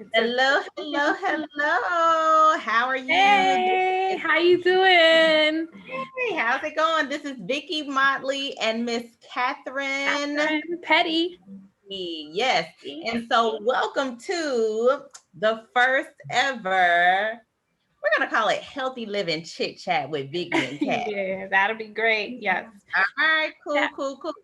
It's a Hello, hello, hello. How are you? Hey, how you doing? Hey, how's it going? This is Vicky Motley and Miss Catherine. Catherine Petty. Yes. And so welcome to the first ever, we're gonna call it Healthy Living Chit Chat with Vicky and Cat. Yeah, that'll be great. Yes. All right, Yeah. cool, cool, cool.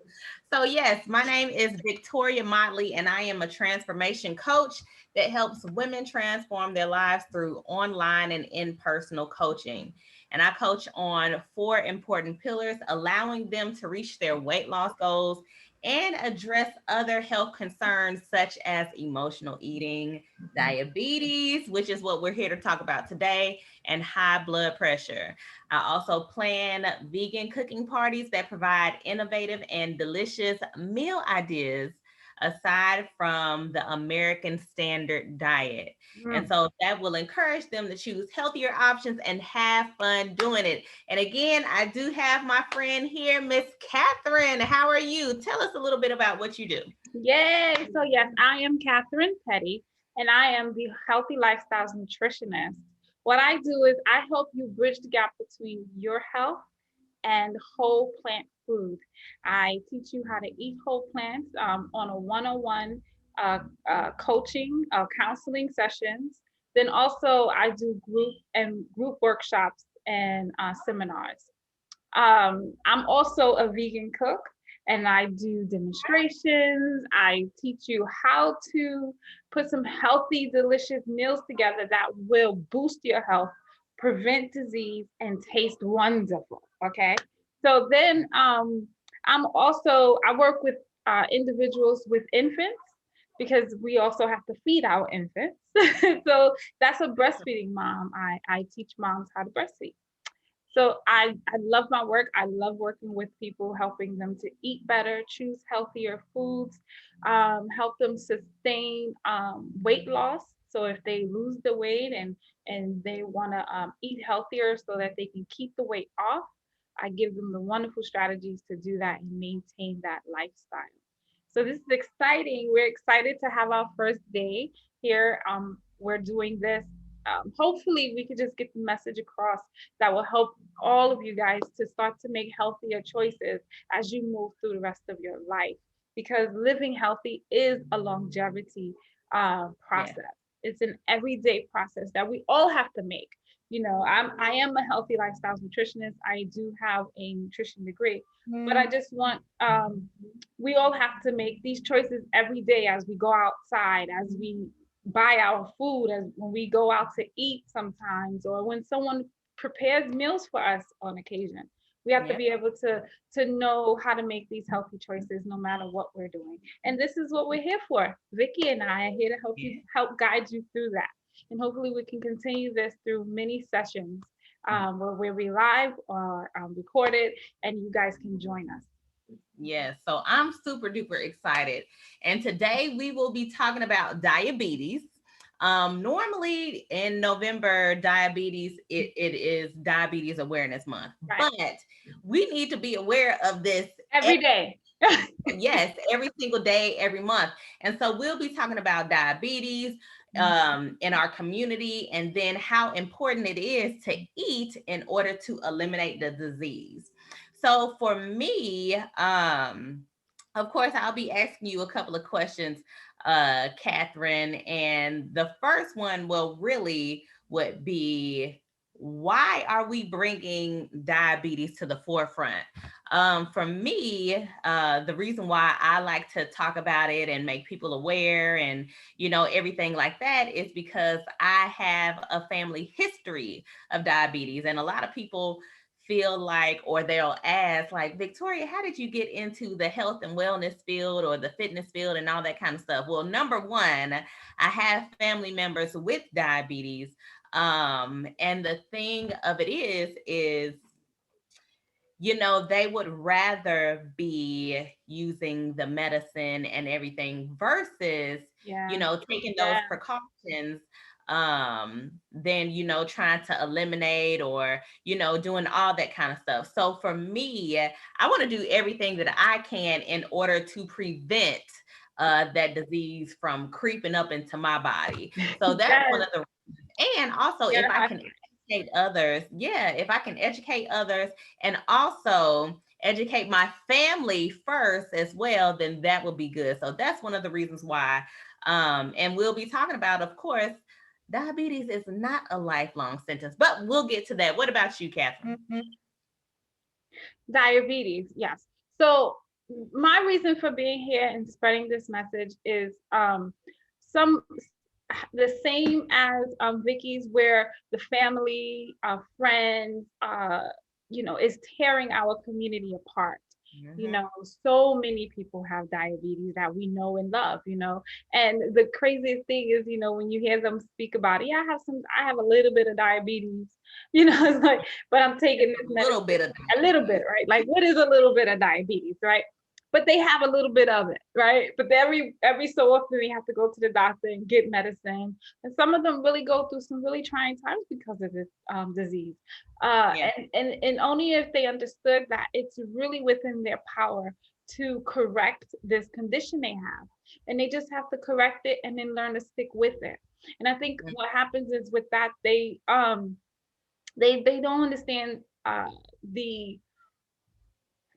So, yes, my name is Victoria Motley, and I am a transformation coach that helps women transform their lives through online and in personal coaching. And I coach on four important pillars, allowing them to reach their weight loss goals and address other health concerns such as emotional eating, diabetes, which is what we're here to talk about today, and high blood pressure. I also plan vegan cooking parties that provide innovative and delicious meal ideas aside from the American standard diet. And Mm. so that will encourage them to choose healthier options and have fun doing it. And again, I do have my friend here, Miss Catherine. How are you? Tell us a little bit about what you do. Yay. So, yes, I am Catherine Petty, and I am the Healthy Lifestyles Nutritionist. What I do is I help you bridge the gap between your health and whole plant food. I teach you how to eat whole plants on a one-on-one coaching, counseling sessions. Then also I do group workshops and seminars. I'm also a vegan cook and I do demonstrations. I teach you how to put some healthy, delicious meals together that will boost your health, prevent disease, and taste wonderful. Okay. So then I work with individuals with infants because we also have to feed our infants. So that's a breastfeeding mom. I teach moms how to breastfeed. So I love my work. I love working with people, helping them to eat better, choose healthier foods, help them sustain weight loss. So if they lose the weight and they want to eat healthier so that they can keep the weight off, I give them the wonderful strategies to do that and maintain that lifestyle. So this is exciting. We're excited to have our first day here. We're doing this. Hopefully, we could just get the message across that will help all of you guys to start to make healthier choices as you move through the rest of your life. Because living healthy is a longevity Yeah. process. It's an everyday process that we all have to make. I am a healthy lifestyles nutritionist. I do have a nutrition degree, but I just want we all have to make these choices every day as we go outside, as we buy our food, as when we go out to eat sometimes, or when someone prepares meals for us on occasion. We have to Yep. be able to know how to make these healthy choices no matter what we're doing. And this is what we're here for. Vicky and I are here to help guide you through that. And hopefully we can continue this through many sessions where we're live or recorded and you guys can join us. Yes, so I'm super duper excited. And today we will be talking about diabetes. Normally in November, it is Diabetes Awareness Month, Right. but we need to be aware of this. Every day. Yes, every single day, every month. And so we'll be talking about diabetes in our community and then how important it is to eat in order to eliminate the disease. So for me, of course, I'll be asking you a couple of questions, Catherine. And the first one will really would be, why are we bringing diabetes to the forefront? For me, the reason why I like to talk about it and make people aware and, everything like that is because I have a family history of diabetes. And a lot of people feel like, or they'll ask, like, Victoria, how did you get into the health and wellness field or the fitness field and all that kind of stuff? Well, number one, I have family members with diabetes. And the thing of it is they would rather be using the medicine and everything versus, Yeah. taking those Yeah. precautions than, trying to eliminate or, doing all that kind of stuff. So for me, I want to do everything that I can in order to prevent that disease from creeping up into my body. So that's one Yes. of the, and also if Yeah, I can educate others, if I can educate others and also educate my family first as well, then that would be good. So that's one of the reasons why. And we'll be talking about, of course, diabetes is not a lifelong sentence, but we'll get to that. What about you, Catherine? diabetes, yes. So my reason for being here and spreading this message is some the same as Vickee's, where the family, friends, is tearing our community apart. So many people have diabetes that we know and love, and the craziest thing is, when you hear them speak about, yeah, I have a little bit of diabetes, it's like, but I'm taking this A little bit of a little bit, right? Like, what is a little bit of diabetes, right? But they have a little bit of it, right? But every so often they have to go to the doctor and get medicine, and some of them really go through some really trying times because of this disease. yeah. And only if they understood that it's really within their power to correct this condition they have, and they just have to correct it and then learn to stick with it. And I think what happens is with that, they don't understand the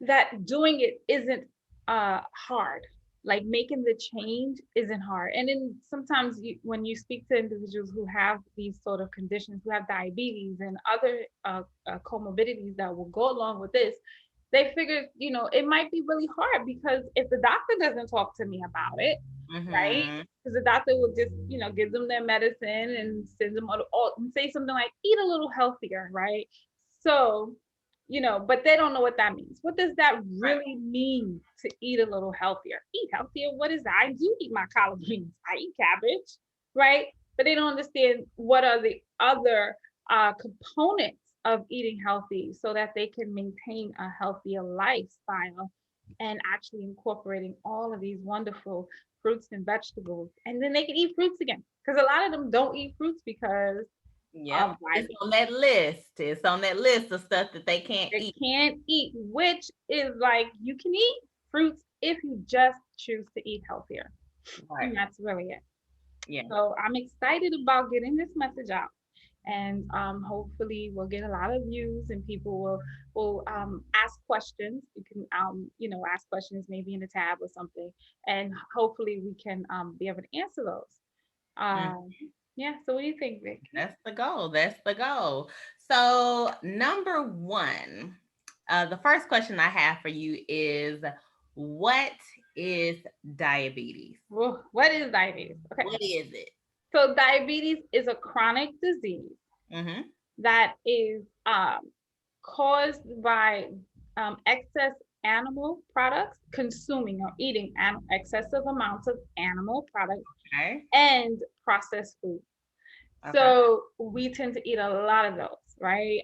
that doing it isn't hard. Like, making the change isn't hard. And then sometimes when you speak to individuals who have these sort of conditions, who have diabetes and other comorbidities that will go along with this, they figure, it might be really hard, because if the doctor doesn't talk to me about it, right? Because the doctor will just, give them their medicine and send them and say something like, eat a little healthier, right? So, but they don't know what that means. What does that really mean, to eat a little healthier? Eat healthier? What is that? I do eat my collard greens. I eat cabbage, right? But they don't understand what are the other components of eating healthy, so that they can maintain a healthier lifestyle, and actually incorporating all of these wonderful fruits and vegetables. And then they can eat fruits again, because a lot of them don't eat fruits because Yep. It's on that list. It's on that list of stuff that they can't eat. can't eat, which is like, you can eat fruits if you just choose to eat healthier. Right. And that's really it. Yeah. So I'm excited about getting this message out. And hopefully we'll get a lot of views, and people will ask questions. You can ask questions maybe in the tab or something, and hopefully we can be able to answer those. Yeah. So what do you think, Vic? That's the goal. That's the goal. So, number one, the first question I have for you is, what is diabetes? Well, what is diabetes? Okay. What is it? So diabetes is a chronic disease that is caused by excess animal products, consuming or eating excessive amounts of animal products and processed food. So we tend to eat a lot of those, right?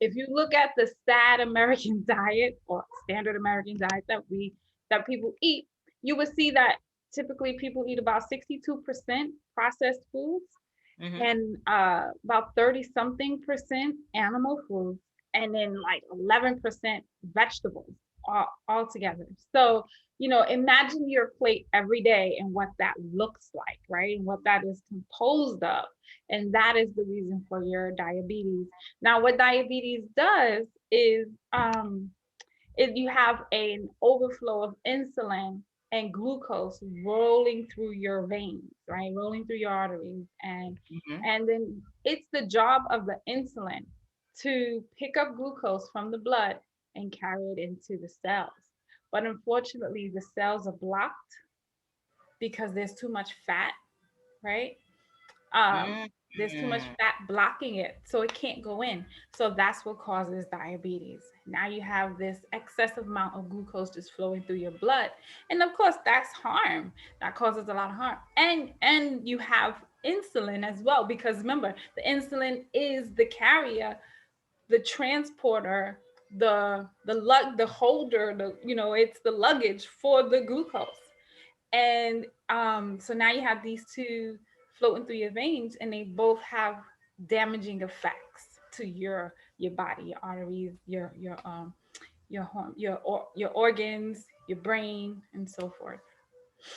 If you look at the sad American diet, or standard American diet that people eat, you would see that typically people eat about 62% processed foods, and about 30 something percent animal foods, and then like 11% vegetables all together. So, imagine your plate every day and what that looks like, right? And what that is composed of. And that is the reason for your diabetes. Now, what diabetes does is if you have an overflow of insulin and glucose rolling through your veins, right? Rolling through your arteries. And then it's the job of the insulin to pick up glucose from the blood and carry it into the cells. But unfortunately, the cells are blocked because there's too much fat, right? There's too much fat blocking it, so it can't go in. So that's what causes diabetes. Now you have this excessive amount of glucose just flowing through your blood, and of course that's harm. That causes a lot of harm. And you have insulin as well, because remember, the insulin is the carrier, the transporter, the holder, it's the luggage for the glucose. And so now you have these two floating through your veins, and they both have damaging effects to your body, your arteries, your organs, your brain, and so forth.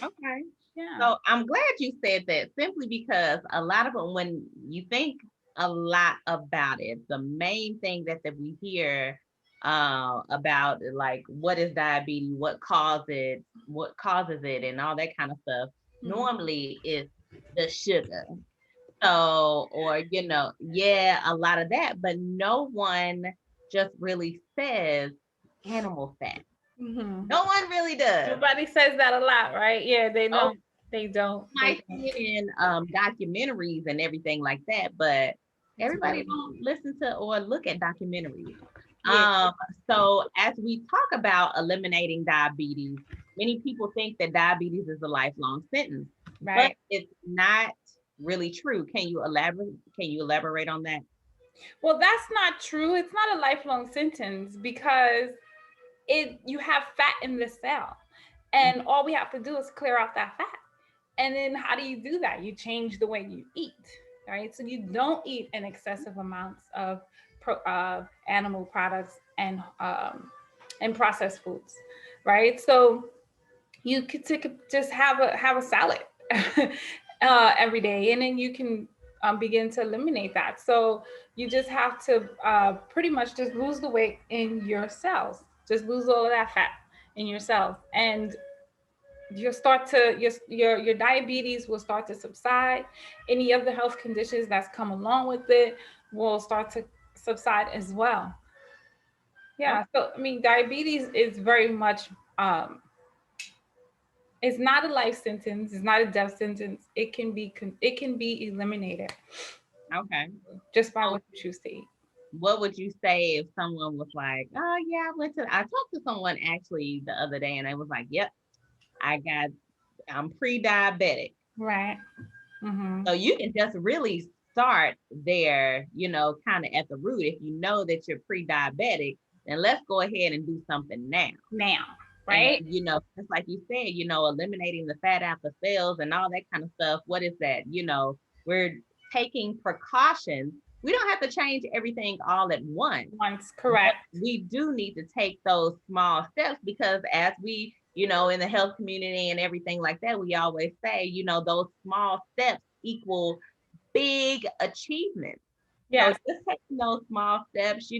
Okay. Yeah. So I'm glad you said that simply because a lot of them, when you think a lot about it, the main thing that we hear about like what is diabetes, what causes it, and all that kind of stuff, Mhm. normally is the sugar. So, or, yeah, a lot of that, but no one just really says animal fat. Mhm. No one really does. Everybody says that a lot, right? Yeah, they Oh, don't. They don't. They might don't. see it in documentaries and everything like that, but It's everybody really, don't listen to or look at documentaries. yeah. Um, so as we talk about eliminating diabetes, many people think that diabetes is a lifelong sentence, but Right. it's not really true. Can you elaborate? Can you elaborate on that? Well, that's not true. It's not a lifelong sentence because you have fat in the cell, and all we have to do is clear out that fat. And then how do you do that? You change the way you eat, right? So you don't eat in excessive amounts of animal products and processed foods, right? So you could just have a salad every day, and then you can begin to eliminate that. So you just have to pretty much just lose the weight in your cells, just lose all of that fat in your cells, and your diabetes will start to subside. Any other health conditions that's come along with it will start to subside as well. Oh, Yeah, so I mean, diabetes is very much um, it's not a life sentence. It's not a death sentence. It can be eliminated okay. just by So what you choose to eat. what would you say if someone was like, oh yeah, I talked to someone actually the other day and they was like, yep, I'm pre-diabetic. Right. Mm-hmm. So you can just really start there, kind of at the root. If you know that you're pre-diabetic, then let's go ahead and do something now. Now, And, right? just like you said, eliminating the fat out the cells and all that kind of stuff. What is that? We're taking precautions. We don't have to change everything all at once, Once but correct. we do need to take those small steps because as we, in the health community and everything like that, we always say, those small steps equal big achievements. So Yes. just taking those small steps,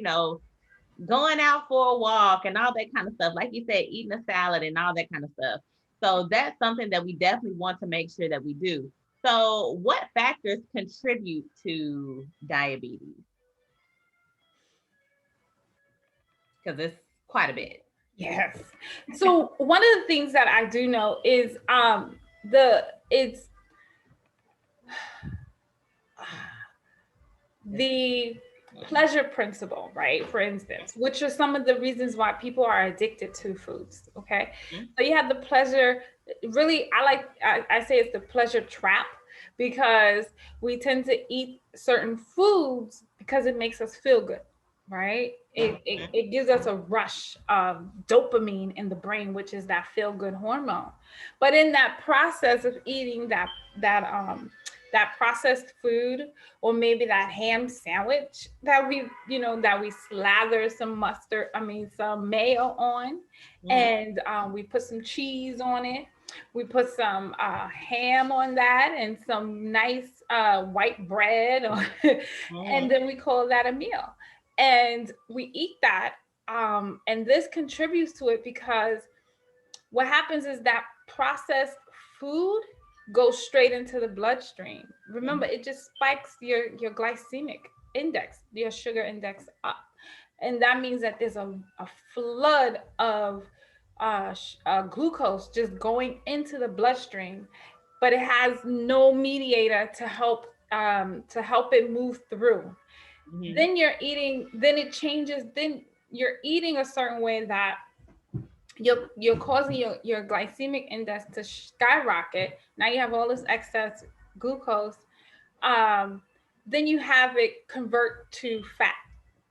going out for a walk and all that kind of stuff. Like you said, eating a salad and all that kind of stuff. So that's something that we definitely want to make sure that we do. So what factors contribute to diabetes? Because it's quite a bit. Yes. So one of the things that I do know is the it's the pleasure principle, right? For instance, which are some of the reasons why people are addicted to foods. Okay. Mhm. So you have the pleasure, really, I say it's the pleasure trap because we tend to eat certain foods because it makes us feel good, right? It gives us a rush of dopamine in the brain, which is that feel good hormone. But in that process of eating that processed food, or maybe that ham sandwich that we slather some mayo on, Mhm. and we put some cheese on it. We put some ham on that and some nice white bread, and Mhm. then we call that a meal. And we eat that, and this contributes to it because what happens is that processed food goes straight into the bloodstream. Remember, Mhm. it just spikes your glycemic index, your sugar index up. And that means that there's a flood of glucose just going into the bloodstream, but it has no mediator to help it move through. Mhm. Then it changes, then you're eating a certain way that you're causing your glycemic index to skyrocket. Now you have all this excess glucose. um, then you have it convert to fat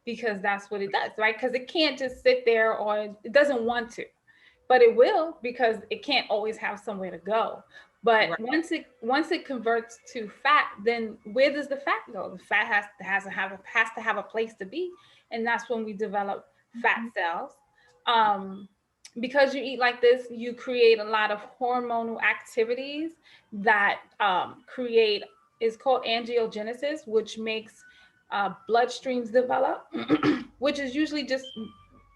because that's what it does, right? Because it can't just sit there, or it doesn't want to, but it will because it can't always have somewhere to go. But Right. once it converts to fat, then where does the fat go? The fat has to have a place to be, and that's when we develop fat cells. Um, because you eat like this, you create a lot of hormonal activities that create, is called angiogenesis, which makes bloodstreams develop, which is usually just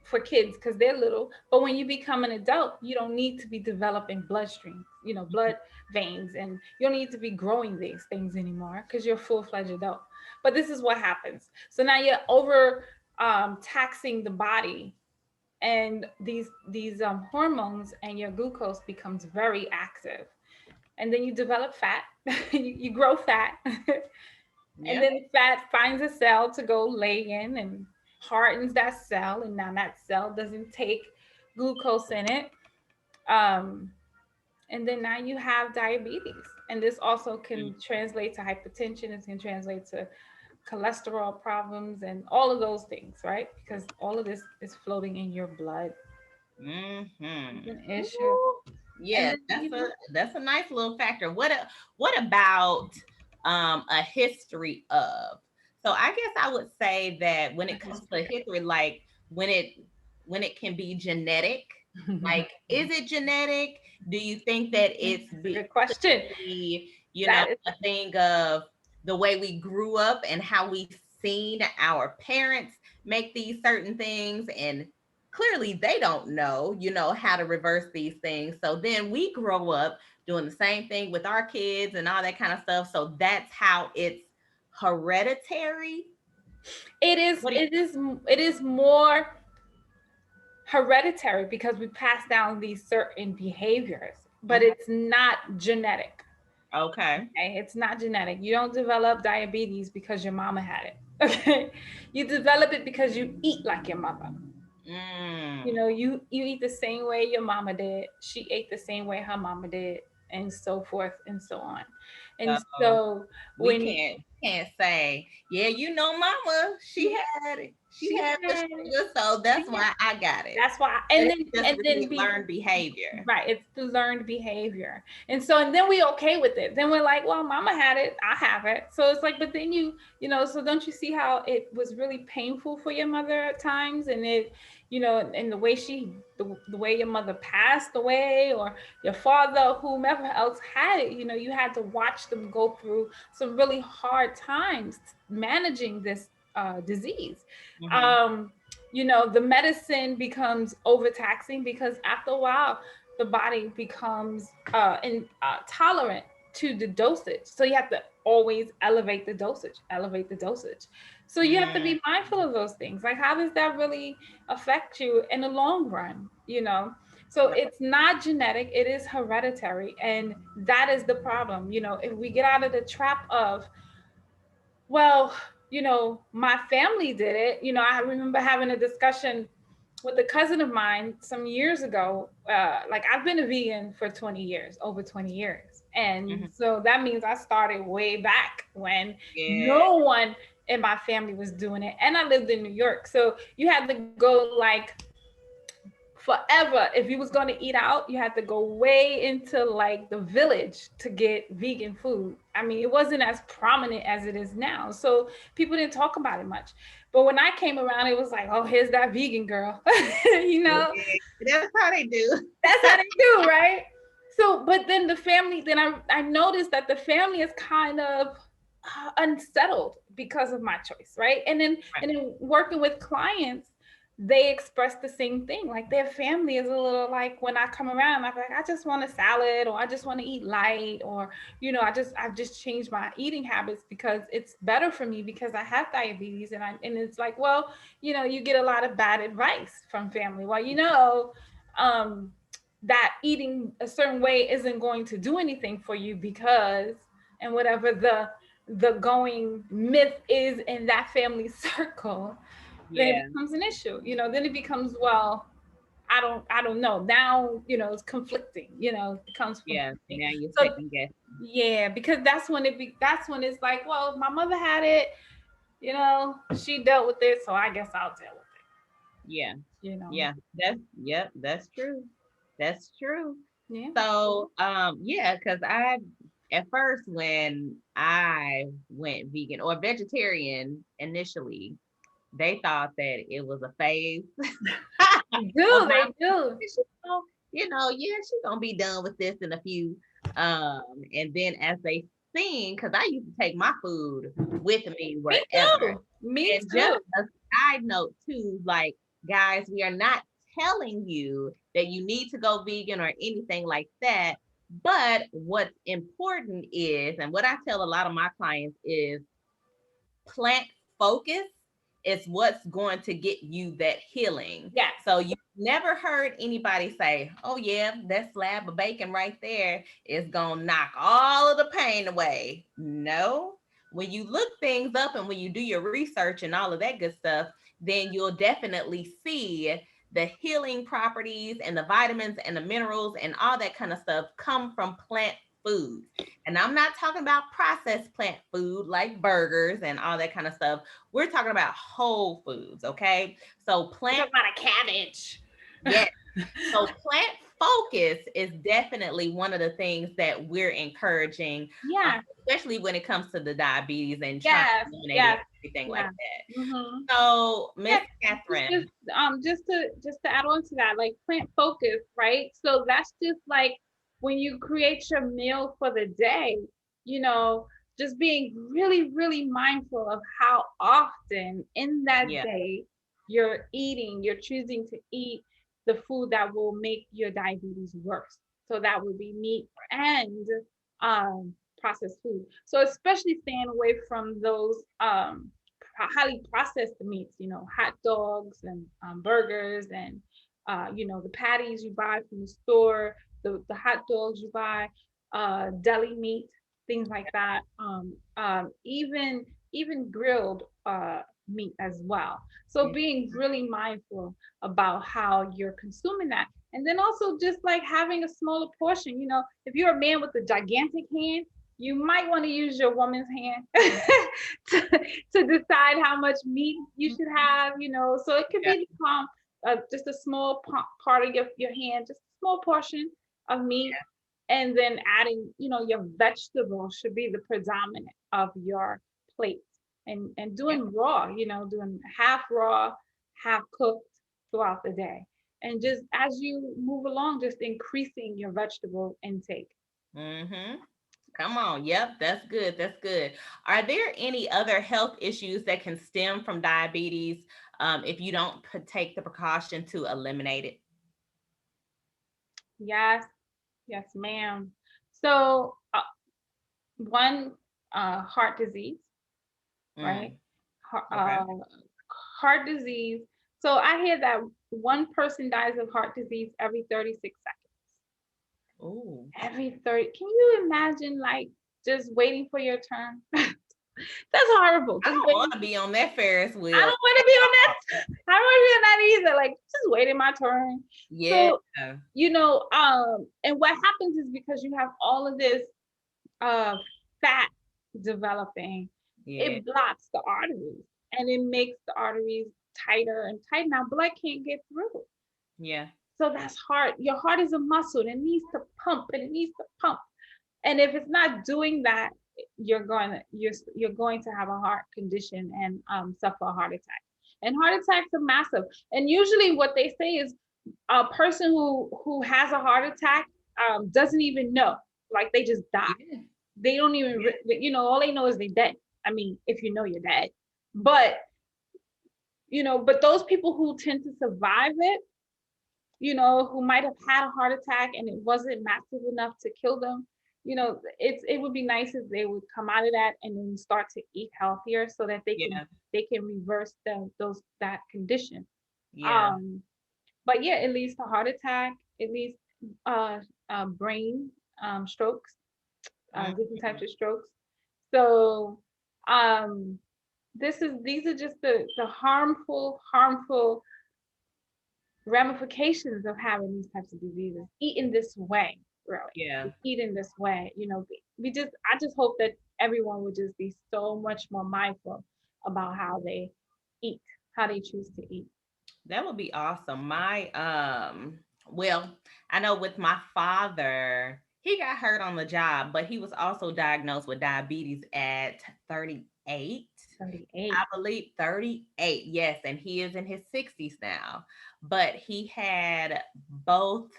for kids because they're little. But when you become an adult, you don't need to be developing bloodstreams, blood veins, and you don't need to be growing these things anymore because you're a full-fledged adult. But this is what happens. So now you're over taxing the body, and these hormones, and your glucose becomes very active, and then you develop fat. You grow fat. And then fat finds a cell to go lay in and hardens that cell, and now that cell doesn't take glucose in it. um, and then now you have diabetes, and this also can translate to hypertension. It can translate to cholesterol problems and all of those things, right? Because all of this is floating in your blood. It's an issue. Yeah, that's a nice little factor. What about a history of? So I guess I would say that when it comes to history, like when it can be genetic, like is it genetic? Do you think that it's a good question. A thing of the way we grew up and how we seen our parents make these certain things, and clearly they don't know, how to reverse these things. So then we grow up doing the same thing with our kids and all that kind of stuff. So that's how it's hereditary. It is more hereditary because we pass down these certain behaviors, but it's not genetic. Okay. It's not genetic. You don't develop diabetes because your mama had it. Okay. You develop it because you eat like your mother. You eat the same way your mama did. She ate the same way her mama did, and so forth and so on. And so when we can't say, yeah, mama, she had it. She had the sugar, so that's why I got it. That's why. And then learned behavior. Right. It's the learned behavior. And then we okay with it. Then we're like, well, mama had it, I have it. So it's like, but then so don't you see how it was really painful for your mother at times? And it, and the way the way your mother passed away, or your father, whomever else had it, you had to watch them go through some really hard times managing this disease. The medicine becomes overtaxing because after a while, the body becomes tolerant to the dosage. So you have to always elevate the dosage. So you have to be mindful of those things. Like, how does that really affect you in the long run? So it's not genetic, it is hereditary. And that is the problem. If we get out of the trap of, well, my family did it. I remember having a discussion with a cousin of mine some years ago. Like, I've been a vegan for over 20 years. And so that means I started way back when no one in my family was doing it. And I lived in New York. So you had to go like forever. If you was going to eat out, you had to go way into like the village to get vegan food. I mean, it wasn't as prominent as it is now. So people didn't talk about it much. But when I came around, it was like, oh, here's that vegan girl. That's how they do. That's how they do, right? So, but then the family, I noticed that the family is kind of unsettled because of my choice, right? And then working with clients, they express the same thing. Like, their family is a little like, when I come around, I'm like, I just want a salad, or I just want to eat light, or, I've just changed my eating habits because it's better for me because I have diabetes. And it's like, well, you get a lot of bad advice from family. Well, that eating a certain way isn't going to do anything for you because, and whatever the going myth is in that family circle, then it becomes an issue. Then it becomes, well, I don't know. Now, it's conflicting, it becomes conflicting. Now you're second guessing. Yeah, because that's when it's like, well, if my mother had it, she dealt with it, so I guess I'll deal with it. Yeah. That's true. That's true. Yeah. So because at first, when I went vegan or vegetarian initially, they thought that it was a phase. They Well, do, my they do. she's gonna, yeah, she's gonna be done with this in a few. And then as they sing, because I used to take my food with me Me wherever. too. Me And just too. a side note too, like guys, we are not telling you that you need to go vegan or anything like that. But what's important is, and what I tell a lot of my clients is plant focus is what's going to get you that healing. Yes. So you never heard anybody say, oh yeah, that slab of bacon right there is going to knock all of the pain away. No. When you look things up and when you do your research and all of that good stuff, then you'll definitely see the healing properties and the vitamins and the minerals and all that kind of stuff come from plant foods. And I'm not talking about processed plant food like burgers and all that kind of stuff. We're talking about whole foods, okay? So We're plant, talking about a cabbage. yes. So plant focus is definitely one of the things that we're encouraging, Yeah. especially when it comes to the diabetes and trying to Yes. eliminate it, Yes. everything like Yeah. that. Mm-hmm. So, Miss Yeah. Catherine, Just to add on to that, like plant focus, right? So that's just like when you create your meal for the day, you know, just being really, really mindful of how often in that yeah, day you're choosing to eat the food that will make your diabetes worse. So that would be meat and processed food. So especially staying away from those highly processed meats, hot dogs and burgers and the patties you buy from the store, the hot dogs you buy, deli meat, things like that. Even grilled meat as well. So yeah, being really mindful about how you're consuming that. And then also just like having a smaller portion, if you're a man with a gigantic hand, you might want to use your woman's hand to, to decide how much meat you should have, so it could yeah, be just a small part of your hand, just a small portion of meat, and then adding, your vegetables should be the predominant of your plate, and yeah. doing raw, doing half raw, half cooked throughout the day. And just as you move along, just increasing your vegetable intake. Mm-hmm. Come on. Yep, that's good. That's good. Are there any other health issues that can stem from diabetes if you don't take the precaution to eliminate it? Yes, yes, ma'am. So, one, heart disease, right? Mm, Heart, okay. heart disease. So I hear that one person dies of heart disease every 36 seconds. Ooh. Every 30. Can you imagine like just waiting for your turn? That's horrible. I Just don't want waiting. to be on that Ferris I wheel. don't want to be on that. I don't want to be on that either. Like just waiting my turn. Yeah. So, and what happens is because you have all of this fat developing, Yeah. it blocks the arteries and it makes the arteries tighter and tighter. Now blood can't get through. Yeah. So that's heart. Your heart is a muscle and it needs to pump and it needs to pump. And if it's not doing that, you're going to have a heart condition and suffer a heart attack. And heart attacks are massive. And usually what they say is a person who has a heart attack doesn't even know. Like they just die. Yeah. They don't even, all they know is they're dead. I mean, if you know you're dead. But, but those people who tend to survive it, who might have had a heart attack and it wasn't massive enough to kill them, it would be nice if they would come out of that and then start to eat healthier so that Yeah. they can reverse that condition. Yeah. Um, but yeah, it leads to heart attack, it leads uh, brain strokes, different types Mhm. of strokes. So um, these are just the harmful ramifications of having these types of diseases. Eat in this way, Yeah. really. Eat in this way. I just hope that everyone would just be so much more mindful about how they eat, how they choose to eat. That would be awesome. Well, I know with my father, He got hurt on the job, but he was also diagnosed with diabetes at 38. 38. I believe 38. Yes, and he is in his 60s now. But he had both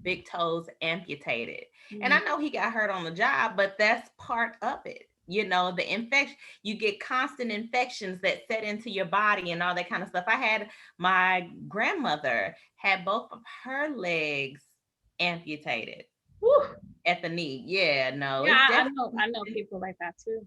big toes amputated. And I know he got hurt on the job, but that's part of it. You know, the infection, you get constant infections that set into your body and all that kind of stuff. I had my grandmother had both of her legs amputated. Whew. At the knee. Yeah, no, Yeah, it's I know people like that too.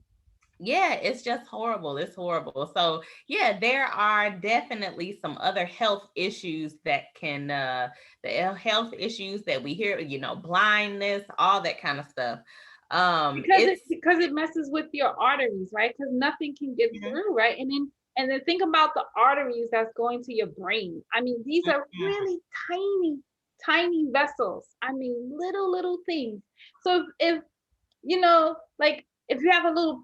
yeah, it's just horrible. It's horrible. So yeah, there are definitely some other health issues that can the health issues that we hear, you know, blindness, all that kind of stuff. It's Because it messes with your arteries, right? Because nothing can get Mhm, through, right? And then think about the arteries that's going to your brain. I mean, these are mhm. really tiny, tiny vessels. I mean, little things. So if you know, like if you have a little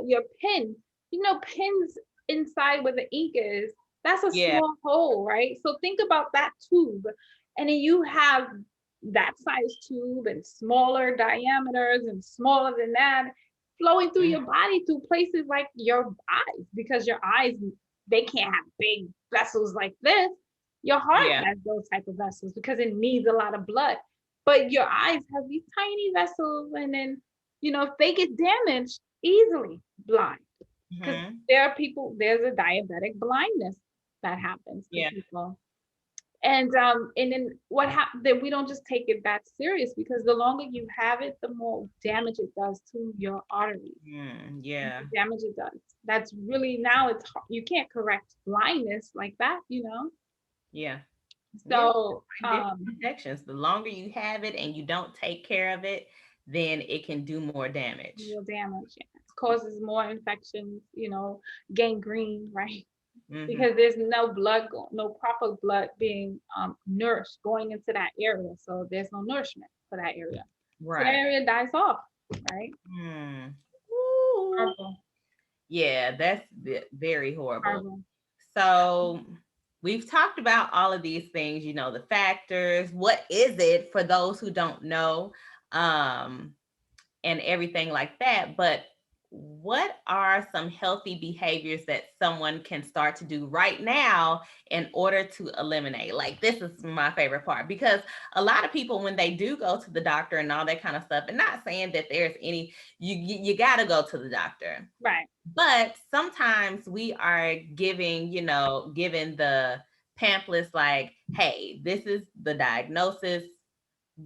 your pen, you know, pins inside where the ink is, that's a Yeah. small hole, right? So think about that tube, and then you have that size tube and smaller diameters and smaller than that flowing through Mhm. your body through places like your eyes, because your eyes, they can't have big vessels like this. Your heart Yeah. has those type of vessels because it needs a lot of blood, but your eyes have these tiny vessels, and then you know, if they get damaged, easily blind. Because Mhm. there's a diabetic blindness that happens to Yeah. people. And then what happens, then we don't just take it that serious, because the longer you have it, the more damage it does to your arteries. Yeah. The damage it does. That's really, now it's you can't correct blindness like that, you know. Yeah. Yeah. So Different infections. The longer you have it and you don't take care of it, then it can do more damage. real damage, yeah. It causes more infections, you know, gangrene, right? Hmm. Because there's no blood, no proper blood being nourished going into that area. So there's no nourishment for that area. So that Right. area dies off, right? Hmm. Ooh. Horrible, Yeah, that's very horrible. horrible. So we've talked about all of these things, you know, the factors. What is it for those who don't know? Um, and everything like that. But what are some healthy behaviors that someone can start to do right now in order to eliminate? Like, this is my favorite part, because a lot of people, when they do go to the doctor and all that kind of stuff, and not saying that there's any, you got to go to the doctor, Right. but sometimes we are giving, you know, given the pamphlets like, hey, this is the diagnosis,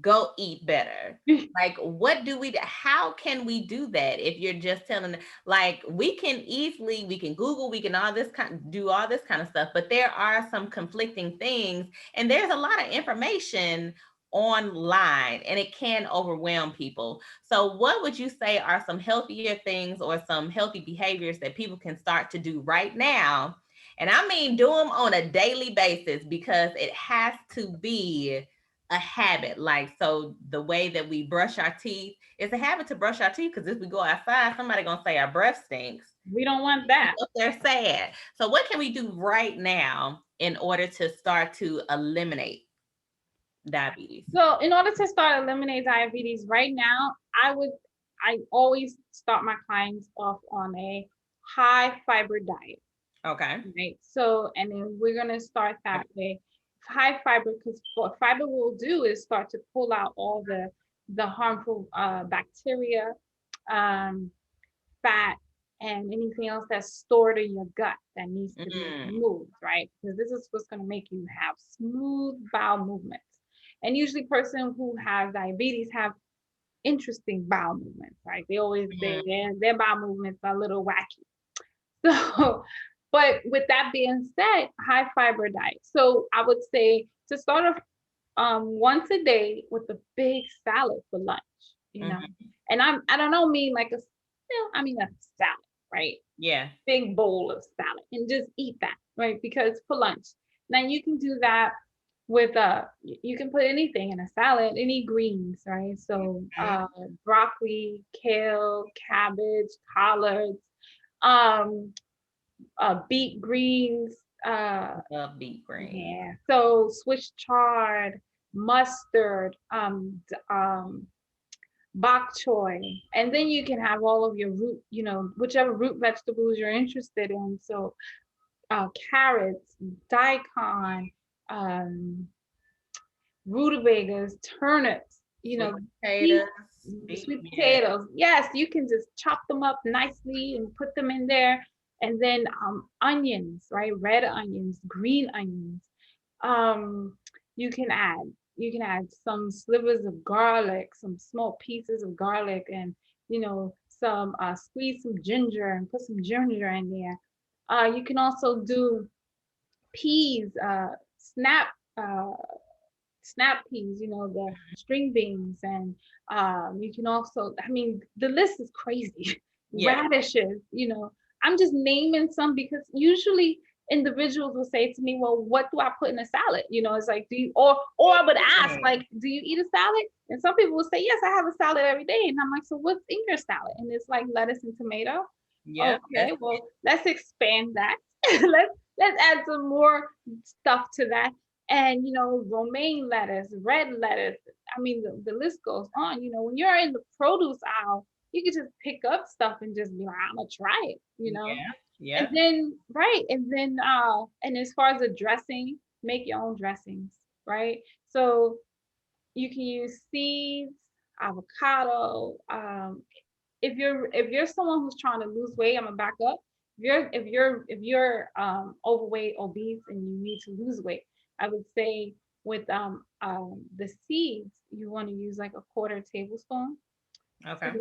go eat better. Like, what do we do? How can we do that if you're just telling, like, we can easily, we can Google, we can all this kind, do all this kind of stuff, but there are some conflicting things, and there's a lot of information online, and it can overwhelm people. So what would you say are some healthier things or some healthy behaviors that people can start to do right now? And I mean, do them on a daily basis, because it has to be a habit. Like, so the way that we brush our teeth, it's a habit to brush our teeth, because if we go outside, somebody gonna say our breath stinks. We don't want that. Up there sad. So what can we do right now in order to start to eliminate diabetes? So in order to start eliminate diabetes right now, I always start my clients off on a high fiber diet. Okay. Right. So, and then we're going to start that way. High fiber, because what fiber will do is start to pull out all the harmful bacteria, um, fat, and anything else that's stored in your gut that needs to be Mm, removed, right? Because this is what's going to make you have smooth bowel movements. And usually, person who has diabetes have interesting bowel movements, right? They always mm, their bowel movements are a little wacky. So, but with that being said, high fiber diet. So I would say to start off once a day with a big salad for lunch, you know. mhm. And I don't mean like a, you know, I mean a salad, right? Yeah. Big bowl of salad and just eat that, right? Because for lunch. Now you can do that with you can put anything in a salad, any greens, right? So Mhm. broccoli, kale, cabbage, collards, um beet greens, Love beet greens. yeah. So Swiss chard, mustard, bok choy, and then you can have all of your root, whichever root vegetables you're interested in. So carrots, daikon, um, rutabagas, turnips, Sweet sweet, potatoes, sweet yeah. potatoes. Yes, you can just chop them up nicely and put them in there. And then onions, right? Red onions, green onions. Um, you can add some slivers of garlic, some small pieces of garlic, and some squeeze some ginger and put some ginger in there. You can also do peas, uh, snap peas, the string beans, and you can also, I mean, the list is crazy. Yeah. Radishes, I'm just naming some because usually individuals will say to me, well, what do I put in a salad? It's like, do you, or I would ask, like, do you eat a salad? And some people will say, yes, I have a salad every day. And I'm like, so what's in your salad? And it's like lettuce and tomato. Yeah. Okay, well, let's expand that. Let's add some more stuff to that. And romaine lettuce, red lettuce. I mean, the list goes on. When you're in the produce aisle, you can just pick up stuff and just be like, I'm gonna try it. Yeah. And Yeah. then right, and as far as the dressing, make your own dressings, right? So you can use seeds, avocado. If you're someone who's trying to lose weight, I'm gonna back up. If you're overweight, obese, and you need to lose weight, I would say with the seeds, you want to use like a quarter tablespoon, Okay.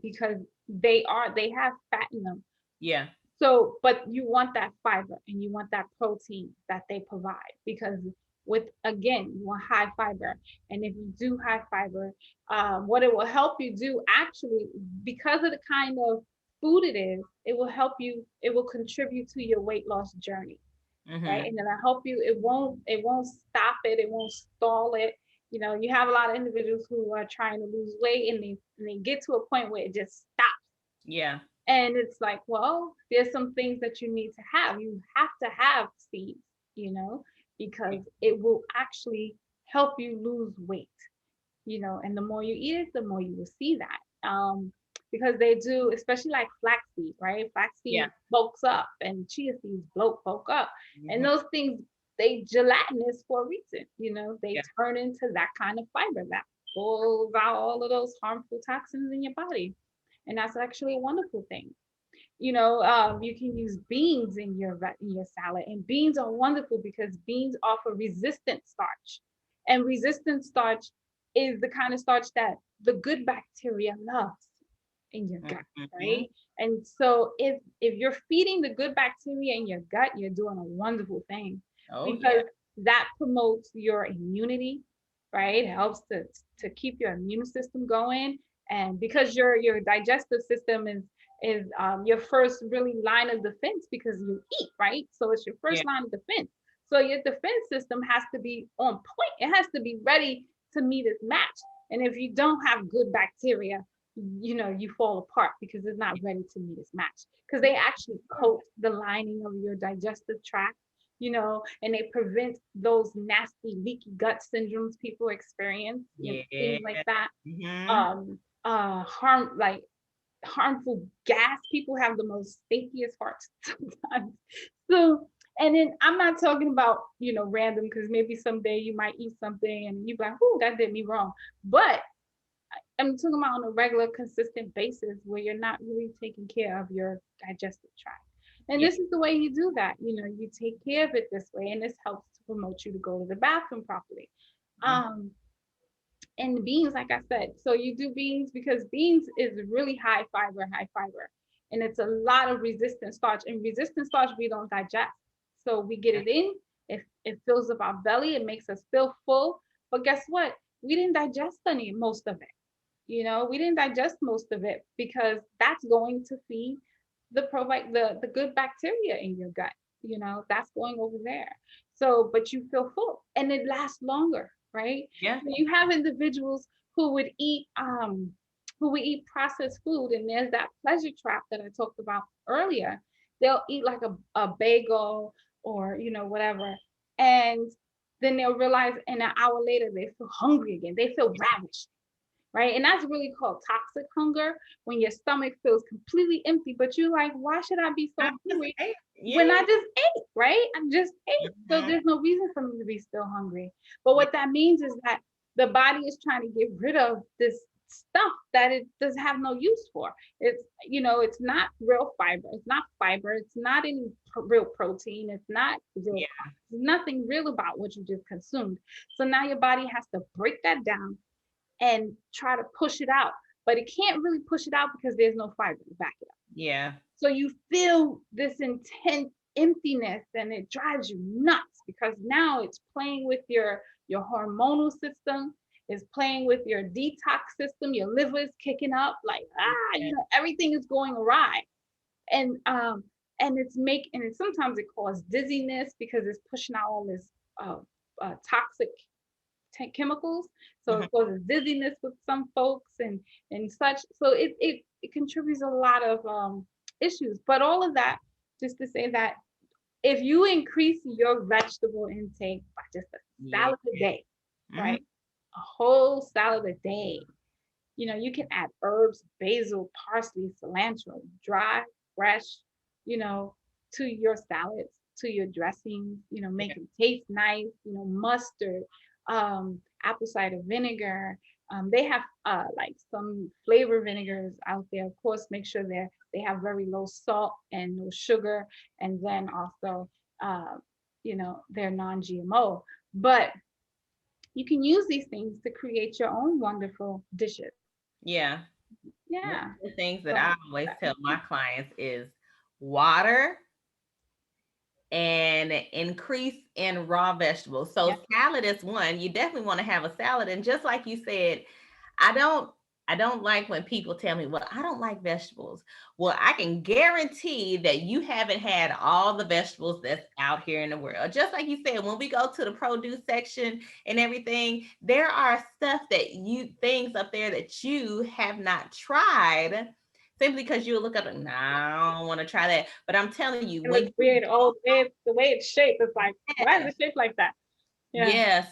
because they have fat in them. Yeah. So, but you want that fiber and you want that protein that they provide, because with, again, you want high fiber. And if you do high fiber, what it will help you do actually, because of the kind of food it is, it will contribute to your weight loss journey, right? Mm-hmm. And it'll help you. It won't stop it. It won't stall it. You have a lot of individuals who are trying to lose weight, and they get to a point where it just stops. Yeah. And it's like, well, there's some things that you need to have. You have to have seeds, because it will actually help you lose weight, and the more you eat it, the more you will see that. Because they do, especially like flaxseed, right? Yeah. Flaxseed bulks up, and chia seeds bulk up. And Mm-hmm. those things, they gelatinous for a reason, they Yeah. turn into that kind of fiber that pulls out all of those harmful toxins in your body. And that's actually a wonderful thing. You can use beans in your salad, and beans are wonderful because beans offer resistant starch, and resistant starch is the kind of starch that the good bacteria loves in your gut, Mm-hmm. right? And so if you're feeding the good bacteria in your gut, you're doing a wonderful thing, Oh yeah. because that promotes your immunity, right? It helps to keep your immune system going, and because your digestive system is your first really line of defense, because you eat, right? So it's your Yeah. first line of defense. So your defense system has to be on point. It has to be ready to meet its match. And if you don't have good bacteria, you fall apart because it's not ready to meet its match. Because they actually coat the lining of your digestive tract, and they prevent those nasty leaky gut syndromes people experience, Yeah. things like that. Mm-hmm. Harmful gas. People have the most stinkiest hearts sometimes. So, and then I'm not talking about, random, because maybe someday you might eat something and you be like, "Ooh, that did me wrong." But I'm talking about on a regular, consistent basis where you're not really taking care of your digestive tract. And Yeah. this is the way you do that. You take care of it this way, and this helps to promote you to go to the bathroom properly. Mm-hmm. Um, and beans, like I said, so you do beans because beans is really high fiber, and it's a lot of resistant starch. And resistant starch we don't digest, so we get it in. It fills up our belly, it makes us feel full. But guess what? We didn't digest most of it. We didn't digest most of it because that's going to feed the good bacteria in your gut. That's going over there. So, but you feel full and it lasts longer, right? Yeah. So you have individuals who would eat processed food, and there's that pleasure trap that I talked about earlier. They'll eat like a bagel or whatever, and then they'll realize in an hour later they feel hungry again. They feel ravished, right? And that's really called toxic hunger, when your stomach feels completely empty, but you're like, why should I be so hungry when I just ate, right? I just ate. So there's no reason for me to be still hungry. But what that means is that the body is trying to get rid of this stuff that it does have no use for. It's, it's not real fiber. It's not fiber. It's not any real protein. It's not real carbs. There's nothing real about what you just consumed. So now your body has to break that down and try to push it out. But it can't really push it out because there's no fiber to back it up. Yeah. So you feel this intense emptiness and it drives you nuts because now it's playing with your hormonal system, it's playing with your detox system, your liver is kicking up like, everything is going awry. And sometimes it causes dizziness because it's pushing out all this toxic chemicals. So it causes dizziness with some folks and such. So it contributes a lot of issues. But all of that, just to say that if you increase your vegetable intake by just a salad a day, right? A whole salad a day. You can add herbs, basil, parsley, cilantro, dry, fresh, to your salads, to your dressings, make them taste nice, mustard, apple cider vinegar. They have like some flavor vinegars out there. Of course, make sure they have very low salt and no sugar, and then also they're non-GMO. But you can use these things to create your own wonderful dishes. Yeah. Yeah. One of the things that I always tell my clients is water and increase in raw vegetables. So salad is one. You definitely want to have a salad. And just like you said, I don't like when people tell me, well, I don't like vegetables. Well, I can guarantee that you haven't had all the vegetables that's out here in the world. Just like you said, when we go to the produce section and everything, there are things up there that you have not tried simply because you look up and, nah, I don't want to try that. But I'm telling you, it looks weird. The way it's shaped, it's like, why is it shaped like that? Yeah. So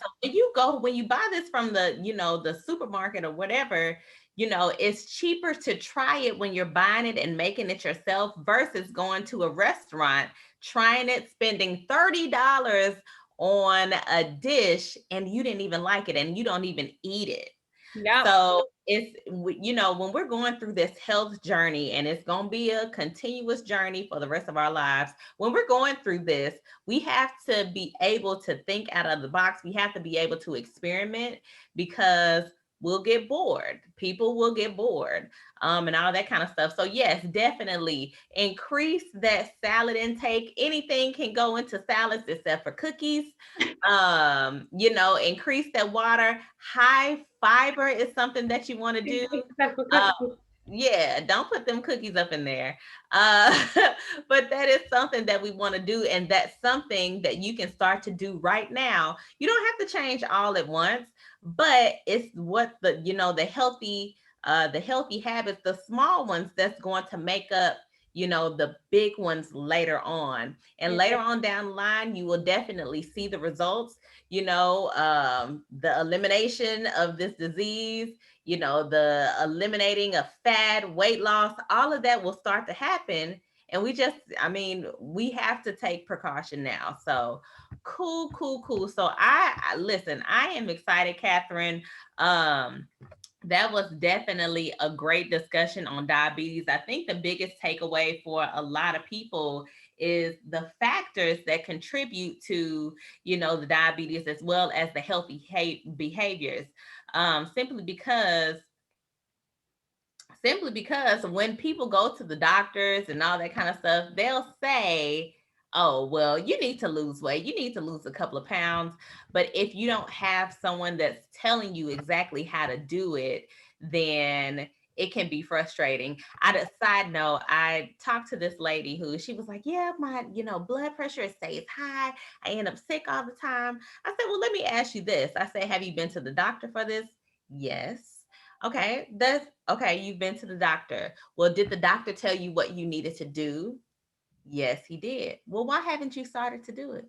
when you buy this from the supermarket or whatever, it's cheaper to try it when you're buying it and making it yourself versus going to a restaurant, trying it, spending $30 on a dish and you didn't even like it and you don't even eat it. Yeah. So it's, when we're going through this health journey, and it's going to be a continuous journey for the rest of our lives, when we're going through this, we have to be able to think out of the box. We have to be able to experiment because we'll get bored. People will get bored, and all that kind of stuff. So yes, definitely increase that salad intake. Anything can go into salads except for cookies. Increase that water. High fiber is something that you want to do. Yeah, don't put them cookies up in there. But that is something that we want to do, and that's something that you can start to do right now. You don't have to change all at once, but it's what the healthy habits, the small ones, that's going to make up the big ones later on. And later on down the line, you will definitely see the results, the elimination of this disease, the eliminating of fat, weight loss, all of that will start to happen. And we have to take precaution now. So cool. So listen, I am excited, Catherine. That was definitely a great discussion on diabetes. I think the biggest takeaway for a lot of people is the factors that contribute to, the diabetes, as well as the healthy behaviors. Simply because when people go to the doctors and all that kind of stuff, they'll say, oh, well, you need to lose weight. You need to lose a couple of pounds. But if you don't have someone that's telling you exactly how to do it, then it can be frustrating. Side note, I talked to this lady she was like, yeah, my, blood pressure stays high. I end up sick all the time. I said, well, let me ask you this. I said, have you been to the doctor for this? Yes. Okay, that's okay. You've been to the doctor. Well, did the doctor tell you what you needed to do? Yes, he did. Well, why haven't you started to do it?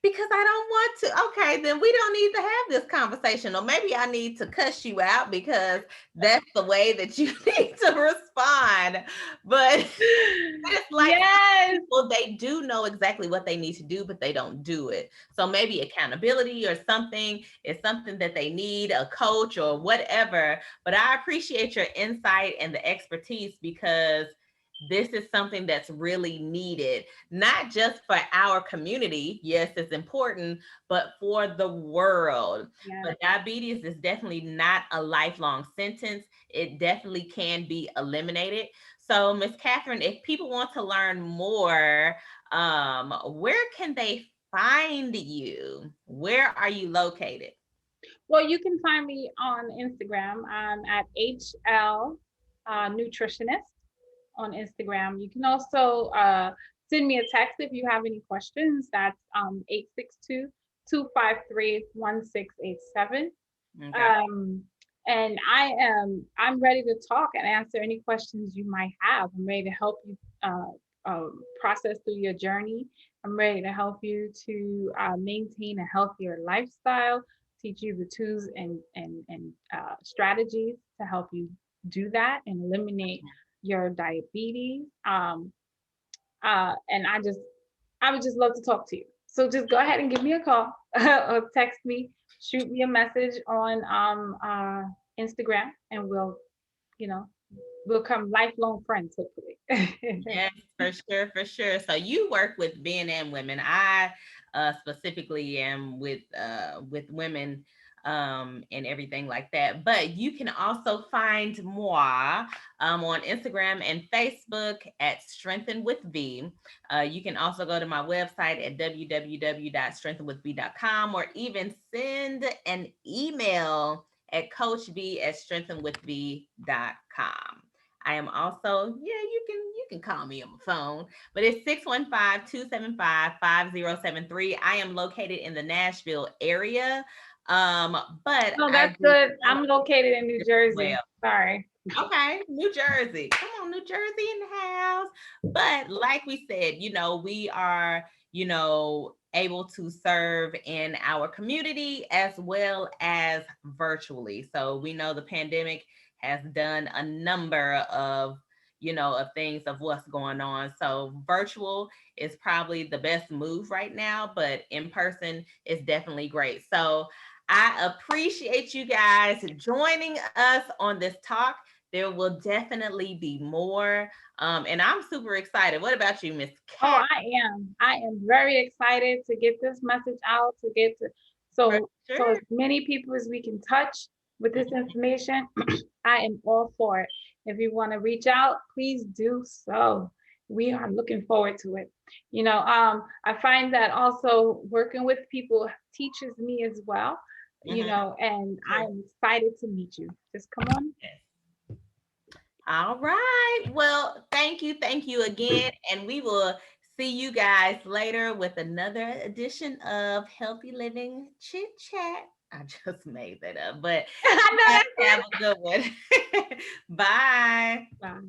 Because I don't want to. Okay, then we don't need to have this conversation. Or maybe I need to cuss you out because that's the way that you need to respond. But it's like Yes. people, they do know exactly what they need to do, but they don't do it. So maybe accountability or something is something that they need, a coach or whatever. But I appreciate your insight and the expertise, because this is something that's really needed, not just for our community. Yes, it's important, but for the world. Yes. But diabetes is definitely not a lifelong sentence. It definitely can be eliminated. So, Miss Catherine, if people want to learn more, where can they find you? Where are you located? Well, you can find me on Instagram. I'm at HL Nutritionist on Instagram. You can also send me a text if you have any questions. That's 862 Okay. And I'm ready to talk and answer any questions you might have. I'm ready to help you process through your journey. I'm ready to help you to maintain a healthier lifestyle, teach you the tools and strategies to help you do that and eliminate your diabetes. And I would just love to talk to you. So just go ahead and give me a call or text me, shoot me a message on Instagram, and you know, we'll become lifelong friends, hopefully. Yes, for sure, for sure. So you work with men and women. I specifically am with women and everything like that. But you can also find moi on Instagram and Facebook at Strengthen with V. You can also go to my website at www.strengthenwithv.com, or even send an email at coachv@strengthenwithv.com. I am also, yeah, you can call me on my phone, but it's 615-275-5073. I am located in the Nashville area. But Oh, I that's do good. I'm located in New Jersey. well. Sorry. Okay, New Jersey. Come on, New Jersey in the house. But like we said, we are, able to serve in our community as well as virtually. So we know the pandemic has done a number of things of what's going on. So virtual is probably the best move right now, but in person is definitely great. So I appreciate you guys joining us on this talk. There will definitely be more. And I'm super excited. What about you, Miss Oh, Cat? I am. I am very excited to get this message out, to get to For so sure. as many people as we can touch with this information. I am all for it. If you want to reach out, please do so. We are looking forward to it. I find that also working with people teaches me as well, Mhm. and Sure. I'm excited to meet you. Just come on. Yes. All right. Well, thank you again. And we will see you guys later with another edition of Healthy Living Chit Chat. I just made that up, but I know you guys that's have a good one. Bye. it. Bye.